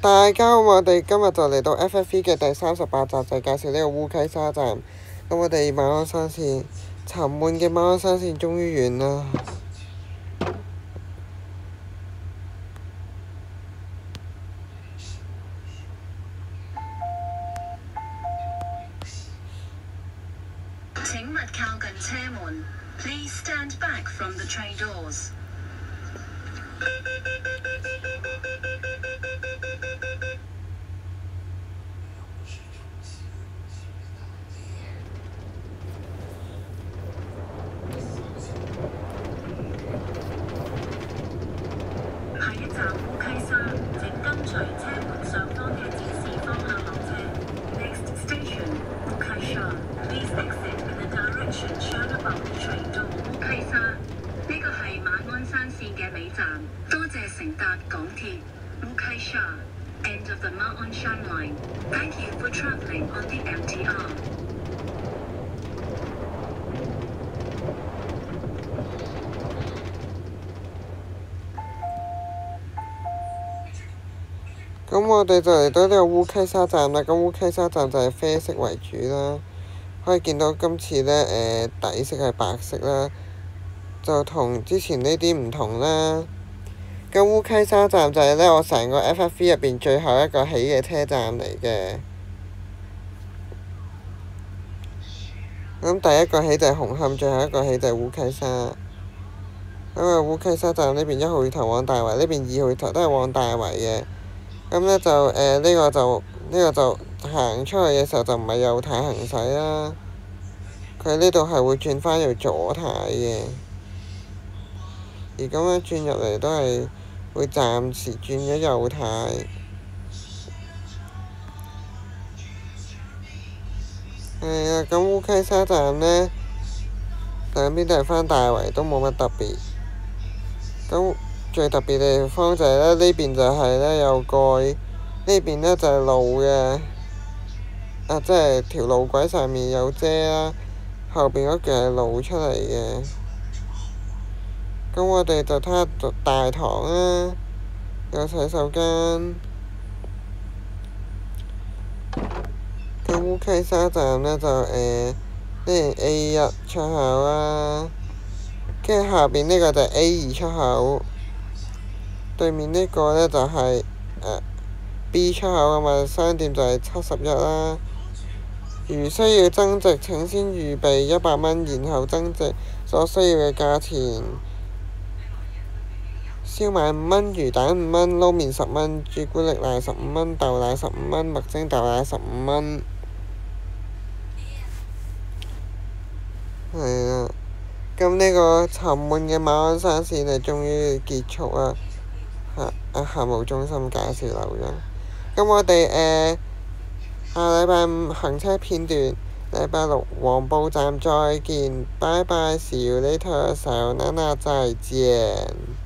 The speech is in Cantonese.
大家好，我哋今日就嚟到 FFV 嘅第38集，就介紹呢個烏溪沙站。咁我哋馬鞍山線沉悶嘅馬鞍山線終於完啦。請勿靠近車門。Please stand back from the train doors.下一站烏溪沙，請跟隨車門上方嘅指示方向落車。Next station, 烏溪沙。Please exit in the direction shown above the train door. 烏溪沙，呢個係馬鞍山線嘅尾站，多謝乘搭港鐵。烏溪沙 End of the Ma On Shan line. Thank you for travelling on the MTR.咁我哋就嚟到呢個烏溪沙站啦。咁烏溪沙站就係啡色為主啦。可以見到今次呢，底色係白色啦，就同之前呢啲唔同啦。咁烏溪沙站就係呢我成個 FFV 入邊最後一個起嘅車站嚟嘅。咁第一個起就係紅磡，最後一個起就係烏溪沙。咁啊，烏溪沙站呢邊1號月台往大圍，呢邊2號月台都係往大圍嘅。咁呢就呢個就行出去嘅時候就唔係右軚行駛啦，佢呢度係會轉返做左軚嘅，而咁樣轉入嚟都係會暫時轉咗右軚。係啊，咁烏溪沙站呢，兩邊都係返大圍，都冇乜特別。咁最特別嘅地方就係呢邊就係呢有蓋，呢邊呢就係路嘅，即係條路軌上面有遮啦，後邊嗰橛係露出嚟嘅。咁我哋就睇下大堂啦，有洗手間。咁烏溪沙站呢就呢係 A1 出口啦，跟住下邊呢個就係 A2 出口。對面呢個呢就係B 出口啊嘛，商店就係71啦。如需要增值，請先預備100蚊，然後增值所需要嘅價錢。燒賣5蚊，魚蛋5蚊，撈麵10蚊，朱古力奶15蚊，豆奶15蚊，麥精豆奶15蚊。係啊，咁呢個沉悶嘅馬鞍山線係終於結束啦。客務中心介紹漏咗。咁我哋下禮拜5行車片段，禮拜6黃埔站再見，拜拜，see you later，sayonara，再見。